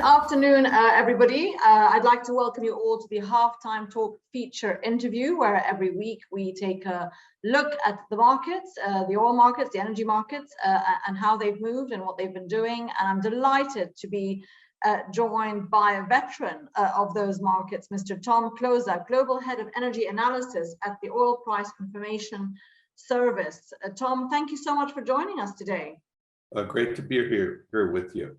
afternoon, everybody. I'd like to welcome you all to the Halftime Talk feature interview, where every week we take a look at the markets, the oil markets, the energy markets, and how they've moved and what they've been doing. And I'm delighted to be joined by a veteran of those markets, Mr. Tom Kloza, Global Head of Energy Analysis at the Oil Price Information Service. Tom, thank you so much for joining us today. Great to be here with you.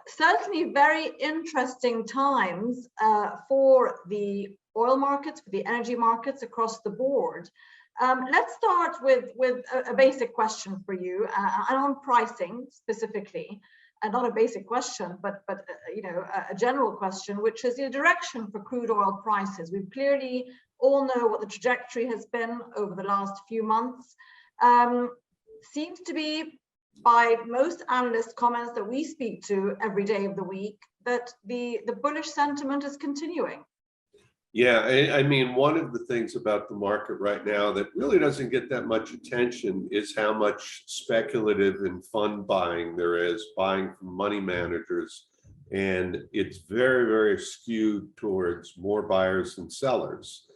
Certainly very interesting times for the oil markets, for the energy markets across the board. Let's start with a basic question for you, and on pricing specifically, and not a basic question, but a general question, which is the direction for crude oil prices. We clearly all know what the trajectory has been over the last few months. Seems to be, by most analyst comments that we speak to every day of the week, that the bullish sentiment is continuing. Yeah, I mean, one of the things about the market right now that really doesn't get that much attention is how much speculative and fund buying there is, buying from money managers. And it's very, very skewed towards more buyers than sellers.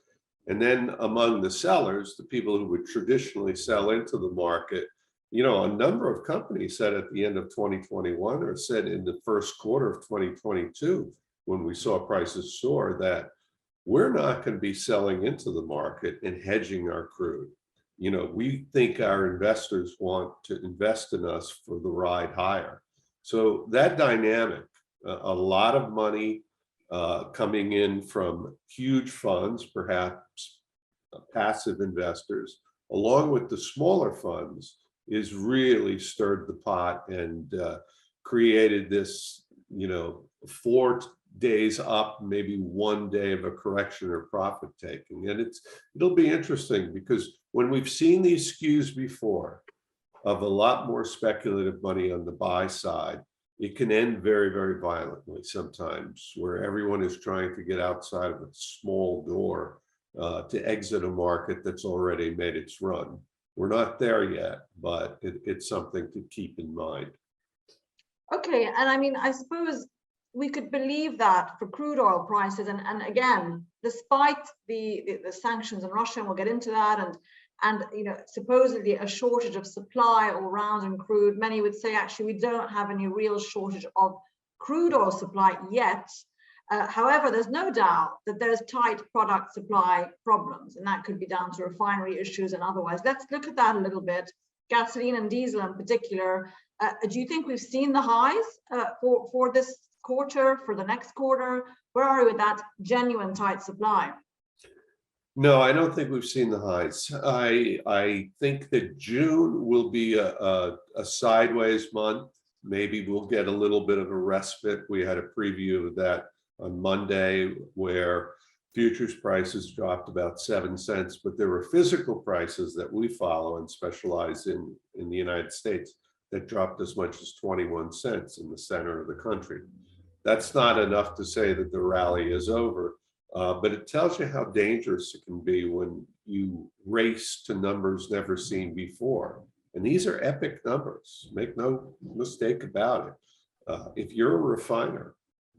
And then among the sellers, the people who would traditionally sell into the market, you know, a number of companies said at the end of 2021 or said in the first quarter of 2022, when we saw prices soar, that we're not going to be selling into the market and hedging our crude. You know, we think our investors want to invest in us for the ride higher. So that dynamic, a lot of money coming in from huge funds, perhaps passive investors, along with the smaller funds, is really stirred the pot and created this, 4 days up, maybe 1 day of a correction or profit taking. And it'll be interesting, because when we've seen these skews before of a lot more speculative money on the buy side, it can end very, very violently sometimes, where everyone is trying to get outside of a small door to exit a market that's already made its run. We're not there yet, but it's something to keep in mind. Okay, and I mean, I suppose we could believe that for crude oil prices, and again, despite the sanctions on Russia, and we'll get into that, and supposedly a shortage of supply all around in crude, many would say actually we don't have any real shortage of crude oil supply yet. However, there's no doubt that there's tight product supply problems, and that could be down to refinery issues and otherwise. Let's look at that a little bit. Gasoline and diesel in particular. Do you think we've seen the highs for this quarter, for the next quarter? Where are we with that genuine tight supply? No, I don't think we've seen the highs. I think that June will be a sideways month. Maybe we'll get a little bit of a respite. We had a preview of that on Monday, where futures prices dropped about 7 cents, but there were physical prices that we follow and specialize in the United States that dropped as much as 21 cents in the center of the country. That's not enough to say that the rally is over, but it tells you how dangerous it can be when you race to numbers never seen before. And these are epic numbers, make no mistake about it. If you're a refiner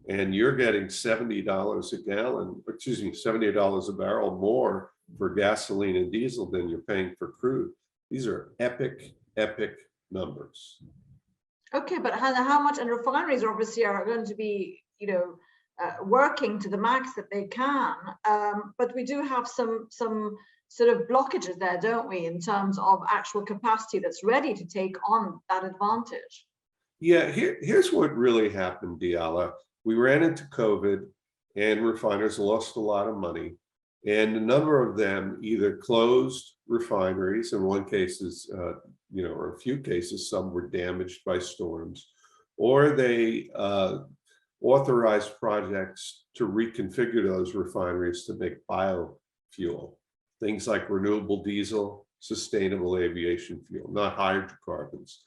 and you're getting $70 a gallon, $70 a barrel more for gasoline and diesel than you're paying for crude, these are epic, epic numbers. Okay, but how much, and refineries obviously are going to be, working to the max that they can, but we do have some sort of blockages there, don't we, in terms of actual capacity that's ready to take on that advantage? Yeah, here's what really happened, Diala. We ran into COVID and refiners lost a lot of money, and a number of them either closed refineries, in one cases, or a few cases, some were damaged by storms, or they authorized projects to reconfigure those refineries to make biofuel, things like renewable diesel, sustainable aviation fuel, not hydrocarbons.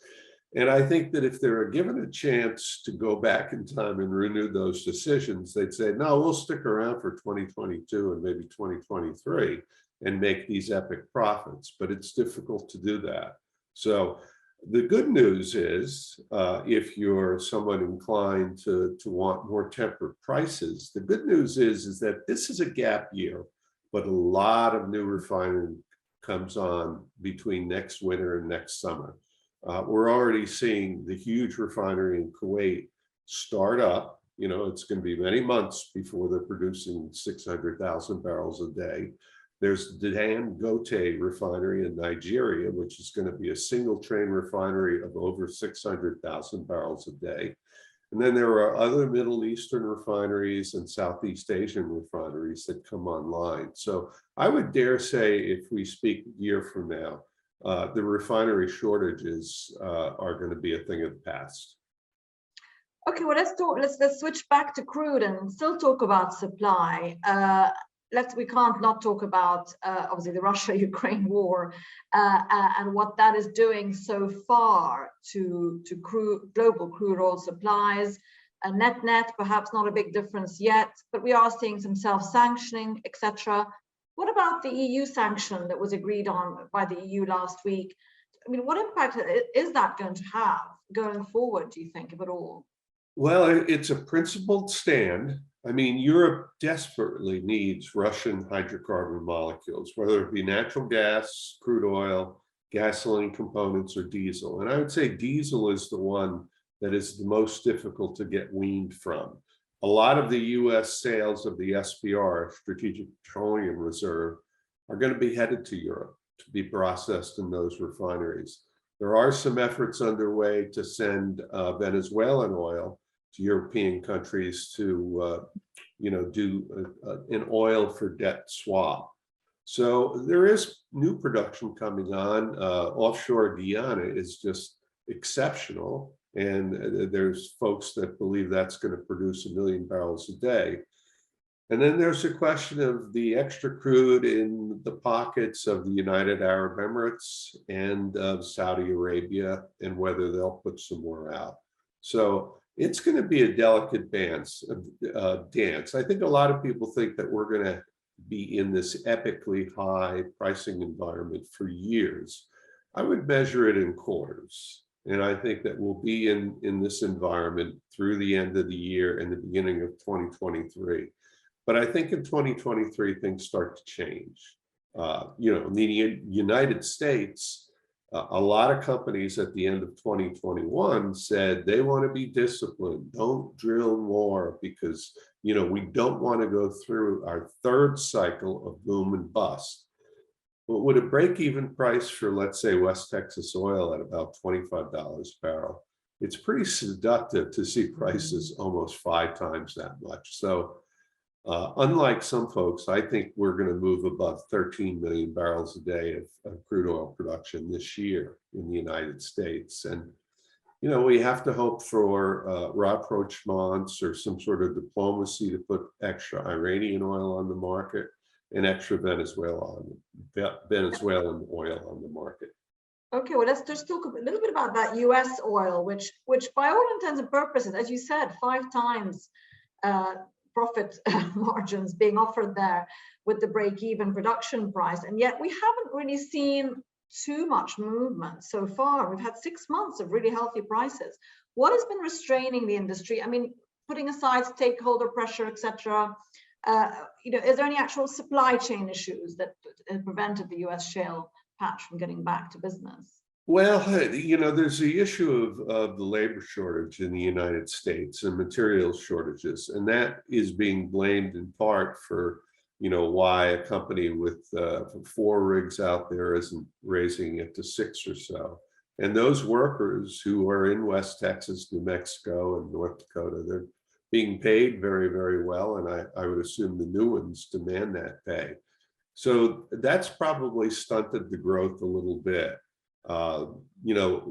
And I think that if they were given a chance to go back in time and renew those decisions, they'd say, no, we'll stick around for 2022 and maybe 2023 and make these epic profits. But it's difficult to do that. So The good news is, if you're someone inclined to want more tempered prices, the good news is that this is a gap year, but a lot of new refining comes on between next winter and next summer. We're already seeing the huge refinery in Kuwait start up. You know, it's going to be many months before they're producing 600,000 barrels a day. There's the Dangote refinery in Nigeria, which is going to be a single train refinery of over 600,000 barrels a day. And then there are other Middle Eastern refineries and Southeast Asian refineries that come online. So I would dare say, if we speak a year from now, the refinery shortages are going to be a thing of the past. Okay, well, let's switch back to crude and still talk about supply. We can't not talk about obviously the Russia-Ukraine war and what that is doing so far to global crude oil supplies. Net, perhaps not a big difference yet, but we are seeing some self-sanctioning, etc. What about the EU sanction that was agreed on by the EU last week? I mean, what impact is that going to have going forward, do you think, if at all? Well, it's a principled stand. I mean, Europe desperately needs Russian hydrocarbon molecules, whether it be natural gas, crude oil, gasoline components, or diesel. And I would say diesel is the one that is the most difficult to get weaned from. A lot of the US sales of the SPR, Strategic Petroleum Reserve, are going to be headed to Europe to be processed in those refineries. There are some efforts underway to send Venezuelan oil to European countries to, do an oil for debt swap. So there is new production coming on. Offshore Guyana is just exceptional. And there's folks that believe that's going to produce 1 million barrels a day. And then there's a question of the extra crude in the pockets of the United Arab Emirates and of Saudi Arabia, and whether they'll put some more out. So it's going to be a delicate dance. I think a lot of people think that we're going to be in this epically high pricing environment for years. I would measure it in quarters. And I think that we'll be in this environment through the end of the year and the beginning of 2023. But I think in 2023, things start to change. In the United States, a lot of companies at the end of 2021 said they want to be disciplined, don't drill more, because we don't want to go through our third cycle of boom and bust. But would a break-even price for, let's say, West Texas oil at about $25 a barrel, it's pretty seductive to see prices almost 5 times that much. So unlike some folks, I think we're going to move above 13 million barrels a day of crude oil production this year in the United States. And, we have to hope for rapprochements or some sort of diplomacy to put extra Iranian oil on the market and extra Venezuelan oil on the market. Okay, well, let's just talk a little bit about that US oil, which by all intents and purposes, as you said, 5 times profit margins being offered there with the break-even production price. And yet we haven't really seen too much movement so far. We've had 6 months of really healthy prices. What has been restraining the industry? I mean, putting aside stakeholder pressure, etc., is there any actual supply chain issues that have prevented the US shale patch from getting back to business? Well, there's the issue of the labor shortage in the United States and materials shortages, and that is being blamed in part for, why a company with 4 rigs out there isn't raising it to 6 or so. And those workers who are in West Texas, New Mexico, and North Dakota, they're being paid very, very well, and I would assume the new ones demand that pay. So that's probably stunted the growth a little bit.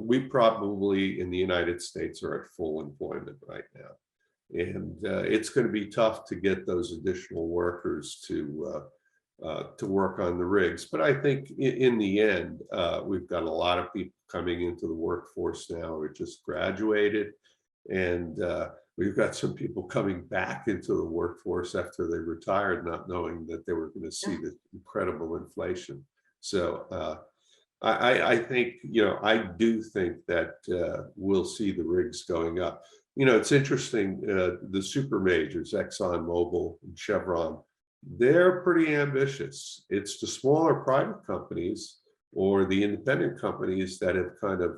We probably in the United States are at full employment right now. And it's going to be tough to get those additional workers to work on the rigs. But I think in the end, we've got a lot of people coming into the workforce now who just graduated. And we've got some people coming back into the workforce after they retired, not knowing that they were going to see this incredible inflation. So I think, I do think that we'll see the rigs going up. It's interesting, the super majors, Exxon Mobil and Chevron, they're pretty ambitious. It's the smaller private companies or the independent companies that have kind of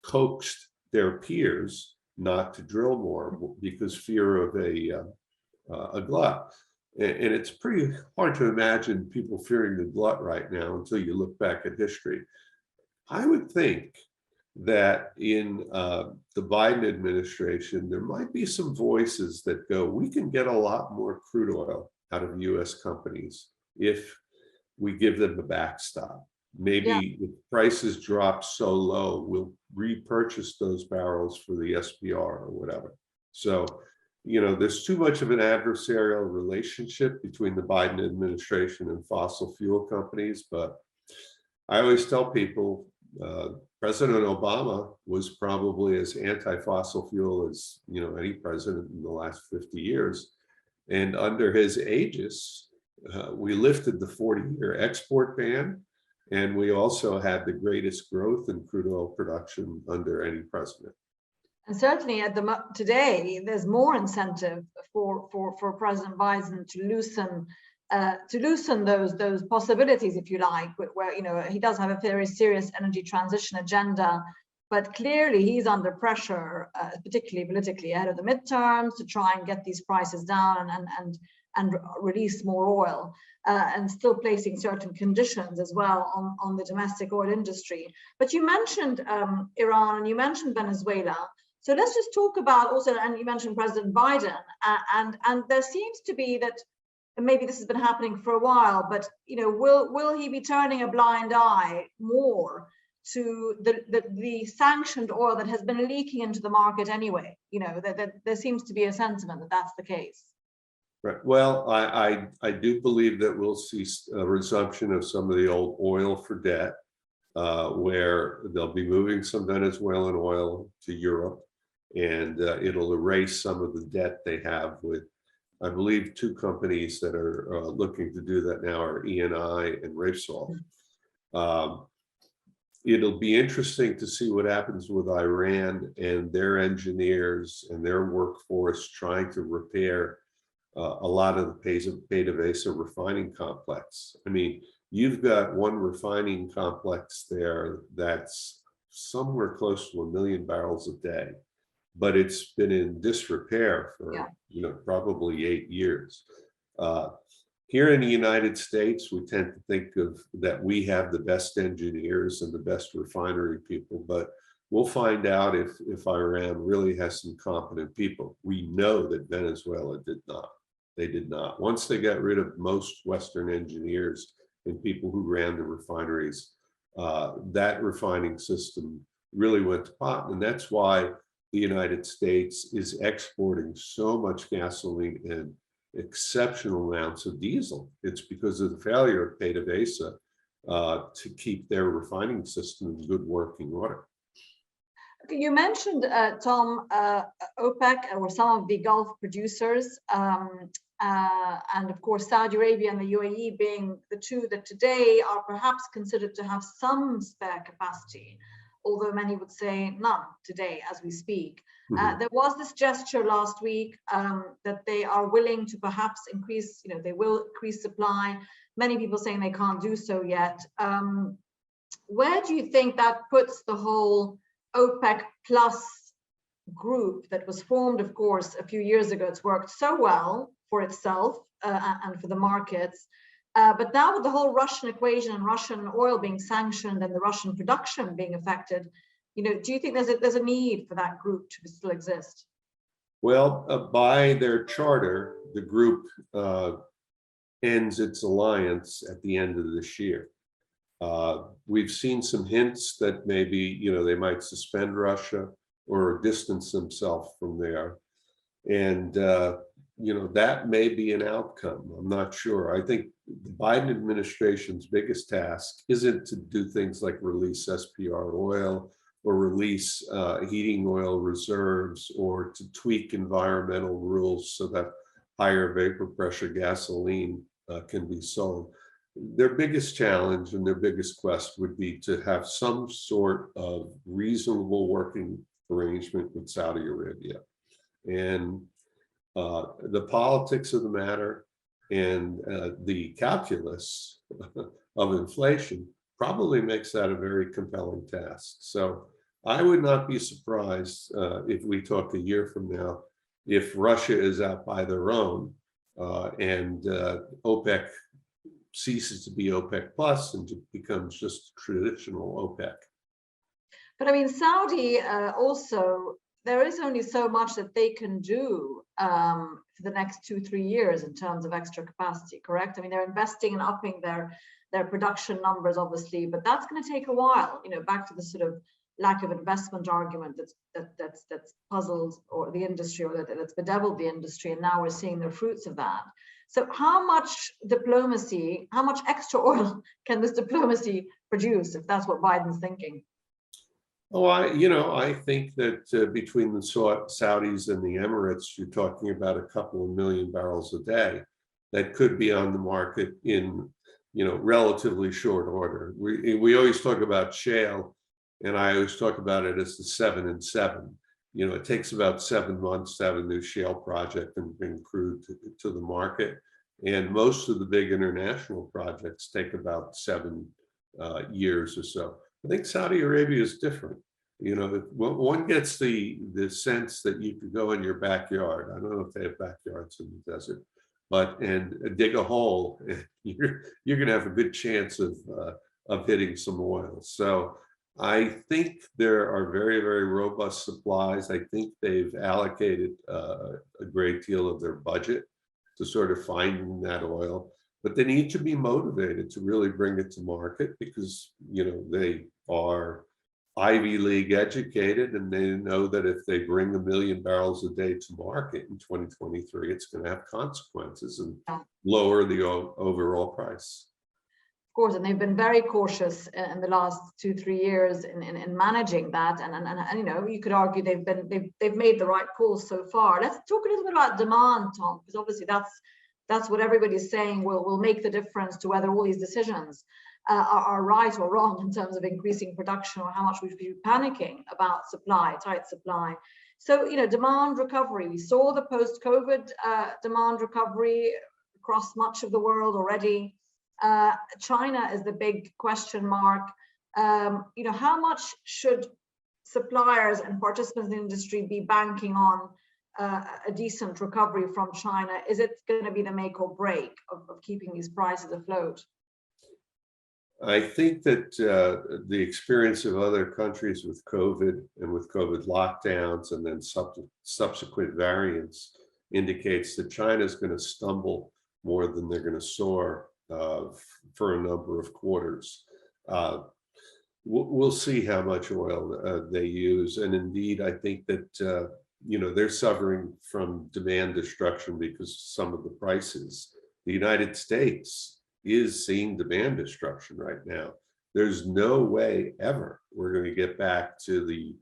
coaxed their peers not to drill more because fear of a glut. And it's pretty hard to imagine people fearing the glut right now until you look back at history. I would think that in the Biden administration, there might be some voices that go, we can get a lot more crude oil out of US companies if we give them a backstop. Yeah. Maybe if prices drop so low, we'll repurchase those barrels for the SPR or whatever. So, there's too much of an adversarial relationship between the Biden administration and fossil fuel companies. But I always tell people, President Obama was probably as anti-fossil fuel as any president in the last 50 years. And under his aegis, we lifted the 40-year export ban. And we also had the greatest growth in crude oil production under any president. And certainly today, there's more incentive for President Biden to loosen those possibilities, if you like, where he does have a very serious energy transition agenda, but clearly he's under pressure, particularly politically ahead of the midterms, to try and get these prices down and release more oil, and still placing certain conditions as well on the domestic oil industry. But you mentioned Iran and you mentioned Venezuela. So let's just talk about also, and you mentioned President Biden, and there seems to be that, and maybe this has been happening for a while, but will he be turning a blind eye more to the sanctioned oil that has been leaking into the market anyway? That there seems to be a sentiment that that's the case. Right. Well, I do believe that we'll see a resumption of some of the old oil for debt, where they'll be moving some Venezuelan oil to Europe, and it'll erase some of the debt they have with, I believe, two companies that are looking to do that now are Eni and Repsol. It'll be interesting to see what happens with Iran and their engineers and their workforce trying to repair a lot of the PDVSA refining complex. I mean, you've got one refining complex there that's somewhere close to 1 million barrels a day, but it's been in disrepair for probably 8 years. Here in the United States, we tend to think of that we have the best engineers and the best refinery people, but we'll find out if Iran really has some competent people. We know that Venezuela did not. They did not. Once they got rid of most Western engineers and people who ran the refineries, that refining system really went to pot. And that's why the United States is exporting so much gasoline and exceptional amounts of diesel. It's because of the failure of PDVSA to keep their refining system in good working order. Okay, you mentioned, Tom, OPEC, or some of the Gulf producers, and of course Saudi Arabia and the UAE being the two that today are perhaps considered to have some spare capacity, although many would say none today as we speak. There was this gesture last week that they are willing to perhaps increase, they will increase supply. Many people saying they can't do so yet. Where do you think that puts the whole OPEC plus group that was formed, of course, a few years ago? It's worked so well for itself and for the markets. But now with the whole Russian equation and Russian oil being sanctioned and the Russian production being affected, do you think there's a need for that group to still exist? Well, by their charter, the group ends its alliance at the end of this year. We've seen some hints that maybe, they might suspend Russia or distance themselves from there. And, that may be an outcome. I'm not sure. I think the Biden administration's biggest task isn't to do things like release SPR oil or release heating oil reserves or to tweak environmental rules so that higher vapor pressure gasoline can be sold. their biggest challenge and their biggest quest would be to have some sort of reasonable working arrangement with Saudi Arabia. And the politics of the matter and the calculus of inflation probably makes that a very compelling task. So I would not be surprised if we talk a year from now, if Russia is out by their own and OPEC ceases to be OPEC plus and becomes just traditional OPEC. But I mean, Saudi also, there is only so much that they can do for the next 2-3 years in terms of extra capacity, correct? I mean, they're investing and upping their production numbers, obviously, but that's going to take a while. You know, back to the sort of lack of investment argument that's puzzled or the industry, or that's bedeviled the industry, and now we're seeing the fruits of that. So how much diplomacy, how much extra oil can this diplomacy produce, if that's what Biden's thinking? Oh, I think that between the Saudis and the Emirates, you're talking about a couple of million barrels a day that could be on the market in, relatively short order. We always talk about shale, and I always talk about it as the 7 and 7. It takes about 7 months to have a new shale project and bring crude to the market. And most of the big international projects take about 7 years or so. I think Saudi Arabia is different. One gets the sense that you could go in your backyard. I don't know if they have backyards in the desert, and dig a hole, and you're going to have a good chance of hitting some oil. So I think there are very, very robust supplies. I think they've allocated a great deal of their budget to sort of finding that oil, but they need to be motivated to really bring it to market because, they are Ivy League educated, and they know that if they bring 1 million barrels a day to market in 2023, it's going to have consequences and lower the overall price. Of course, and they've been very cautious in the last 2-3 years in managing that, and you could argue they've made the right calls so far. Let's talk a little bit about demand, Tom, because obviously that's what everybody's saying will make the difference to whether all these decisions are right or wrong in terms of increasing production, or how much we should be panicking about tight supply. So, demand recovery. We saw the post-COVID demand recovery across much of the world already. China is the big question mark. How much should suppliers and participants in the industry be banking on a decent recovery from China? Is it going to be the make or break of keeping these prices afloat? I think that the experience of other countries with COVID and with COVID lockdowns and then subsequent variants indicates that China is going to stumble more than they're going to soar for a number of quarters. We'll see how much oil they use. And indeed, I think that, they're suffering from demand destruction because of some of the prices. The United States is seeing demand destruction right now. There's no way ever we're going to get back to the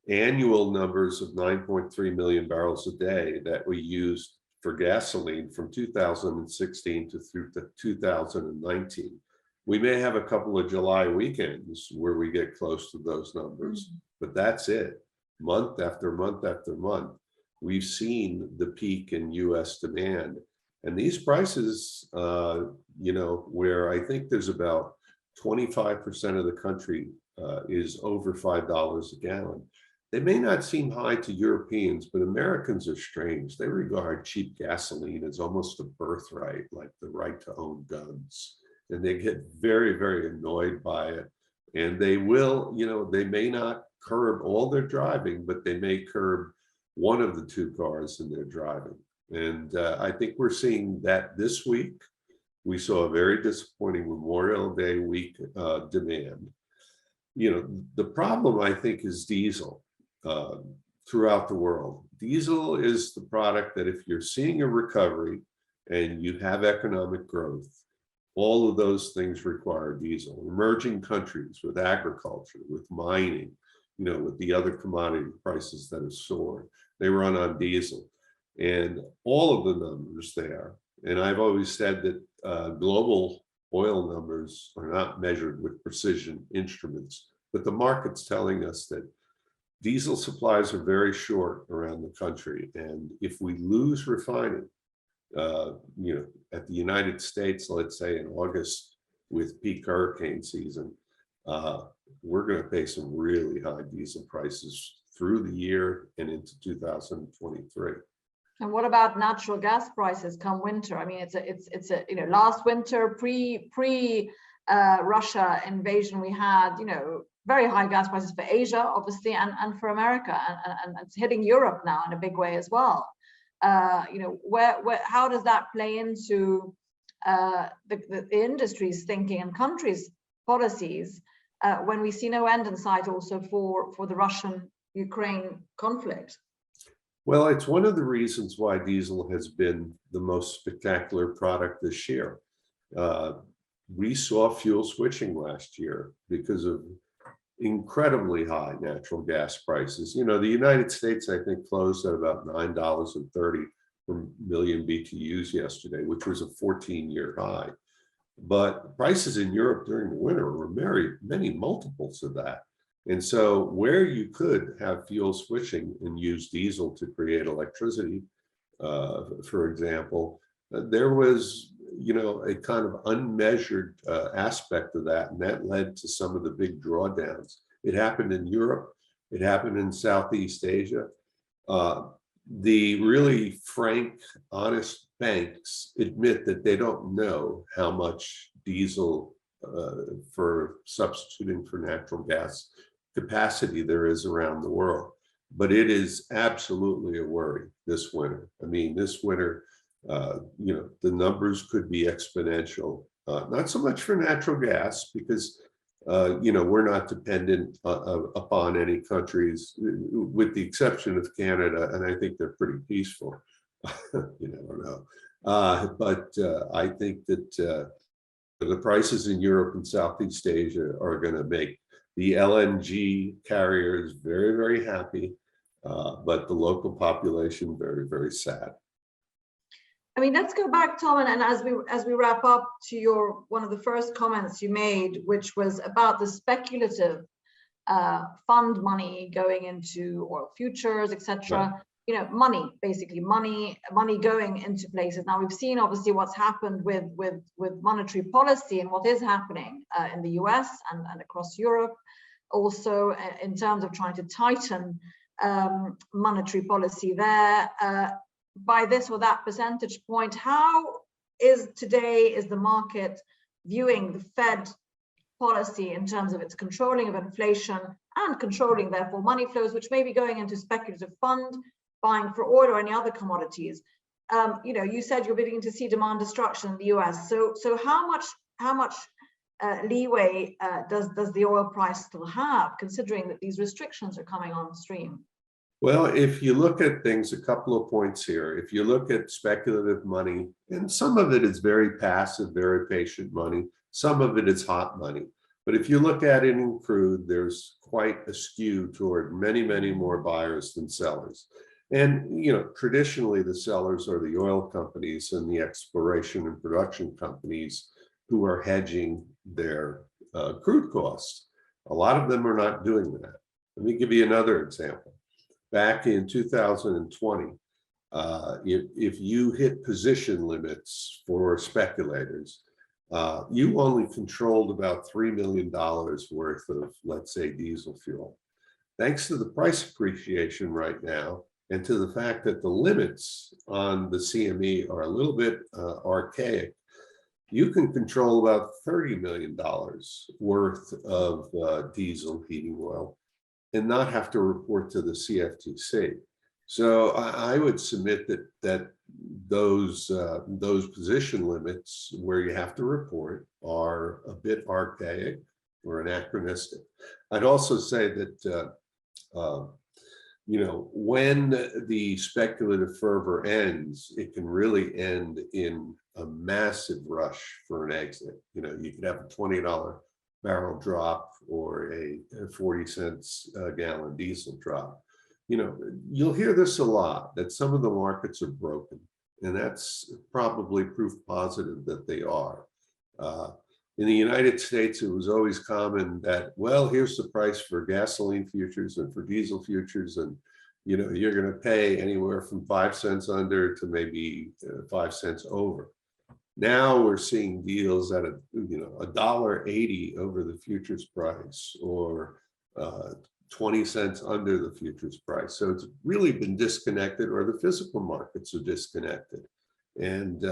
annual numbers of 9.3 million barrels a day that we used for gasoline from 2016 to through 2019. We may have a couple of July weekends where we get close to those numbers, but that's it. Month after month after month, we've seen the peak in US demand. And these prices, where I think there's about 25% of the country is over $5 a gallon. They may not seem high to Europeans, but Americans are strange. They regard cheap gasoline as almost a birthright, like the right to own guns. And they get very, very annoyed by it. And they will, they may not curb all their driving, but they may curb one of the 2 cars in their driving. And I think we're seeing that this week. We saw a very disappointing Memorial Day week demand. The problem, I think, is diesel throughout the world. Diesel is the product that if you're seeing a recovery and you have economic growth, all of those things require diesel. Emerging countries with agriculture, with mining, with the other commodity prices that have soared, they run on diesel. And all of the numbers there, and I've always said that global oil numbers are not measured with precision instruments, but the market's telling us that diesel supplies are very short around the country. And if we lose refining, at the United States, let's say in August with peak hurricane season, we're going to pay some really high diesel prices through the year and into 2023. And what about natural gas prices come winter? I mean, it's a last winter pre Russia invasion, we had very high gas prices for Asia, obviously, and for America, and it's hitting Europe now in a big way as well. How does that play into the industry's thinking and countries' policies when we see no end in sight also for the Russian-Ukraine conflict? Well, it's one of the reasons why diesel has been the most spectacular product this year. We saw fuel switching last year because of incredibly high natural gas prices. The United States, I think, closed at about $9.30 per million BTUs yesterday, which was a 14-year high. But prices in Europe during the winter were many multiples of that. And so where you could have fuel switching and use diesel to create electricity, for example, there was a kind of unmeasured aspect of that, and that led to some of the big drawdowns. It happened in Europe. It happened in Southeast Asia. The really frank, honest banks admit that they don't know how much diesel for substituting for natural gas capacity there is around the world. But it is absolutely a worry this winter. I mean, this winter, the numbers could be exponential. Not so much for natural gas because, we're not dependent upon any countries, with the exception of Canada, and I think they're pretty peaceful. You never know. But I think that the prices in Europe and Southeast Asia are going to make the LNG carriers very, very happy, but the local population very, very sad. I mean, let's go back, Tom, and as we wrap up to one of the first comments you made, which was about the speculative fund money going into oil futures, etc. Right. Money going into places. Now we've seen obviously what's happened with monetary policy and what is happening in the US and across Europe, also in terms of trying to tighten monetary policy there. By this or that percentage point, how is the market viewing the Fed policy in terms of its controlling of inflation and controlling therefore money flows, which may be going into speculative fund buying for oil or any other commodities? You said you're beginning to see demand destruction in the US. So how much leeway does the oil price still have, considering that these restrictions are coming on stream? Well, if you look at things, a couple of points here. If you look at speculative money, and some of it is very passive, very patient money, some of it is hot money. But if you look at it in crude, there's quite a skew toward many, many more buyers than sellers. And, traditionally the sellers are the oil companies and the exploration and production companies who are hedging their crude costs. A lot of them are not doing that. Let me give you another example. Back in 2020, if you hit position limits for speculators, you only controlled about $3 million worth of, let's say, diesel fuel. Thanks to the price appreciation right now, and to the fact that the limits on the CME are a little bit archaic, you can control about $30 million worth of diesel heating oil and not have to report to the CFTC. So I would submit that those position limits where you have to report are a bit archaic or anachronistic. I'd also say that when the speculative fervor ends, it can really end in a massive rush for an exit. You could have a $20 barrel drop or a 40 cents a gallon diesel drop. You'll hear this a lot, that some of the markets are broken, and that's probably proof positive that they are. In the United States, it was always common that, well, here's the price for gasoline futures and for diesel futures, and you're going to pay anywhere from 5 cents under to maybe 5 cents over. Now we're seeing deals at $1.80 over the futures price, or 20 cents under the futures price. So it's really been disconnected, or the physical markets are disconnected. And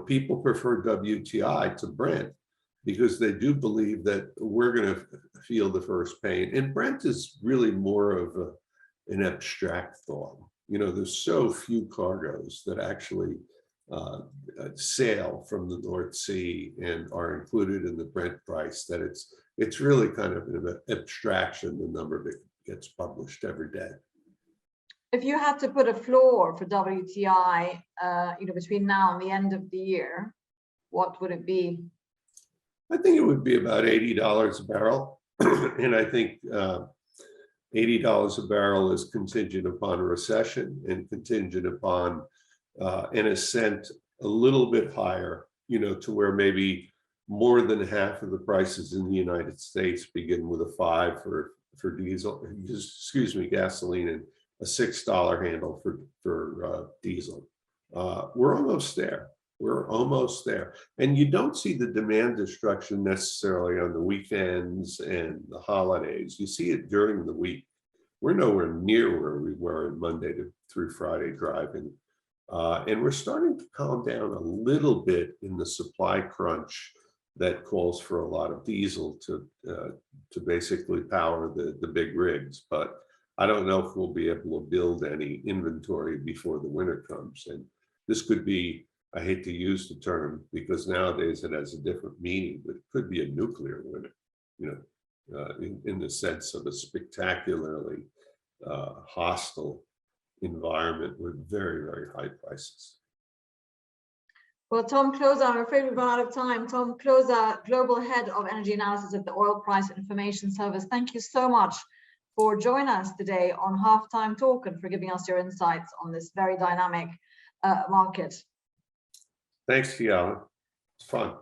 people prefer WTI to Brent because they do believe that we're going to feel the first pain. And Brent is really more of an abstract thought. There's so few cargoes that actually sail from the North Sea and are included in the Brent price that it's really kind of an abstraction, the number that gets published every day. If you had to put a floor for WTI, between now and the end of the year, what would it be? I think it would be about $80 a barrel. And I think $80 a barrel is contingent upon a recession and contingent upon an ascent a little bit higher, to where maybe more than half of the prices in the United States begin with a 5 for diesel, gasoline, and a $6 handle for diesel. We're almost there. We're almost there. And you don't see the demand destruction necessarily on the weekends and the holidays. You see it during the week. We're nowhere near where we were in Monday through Friday driving. And we're starting to calm down a little bit in the supply crunch that calls for a lot of diesel to basically power the big rigs. But I don't know if we'll be able to build any inventory before the winter comes. And this could be, I hate to use the term because nowadays it has a different meaning, but it could be a nuclear winter, in the sense of a spectacularly hostile environment with very, very high prices. Well, Tom Kloza, I'm afraid we've run out of time. Tom Kloza, Global Head of Energy Analysis at the Oil Price Information Service. Thank you so much for joining us today on Halftime Talk and for giving us your insights on this very dynamic market. Thanks, Fiala. It's fun.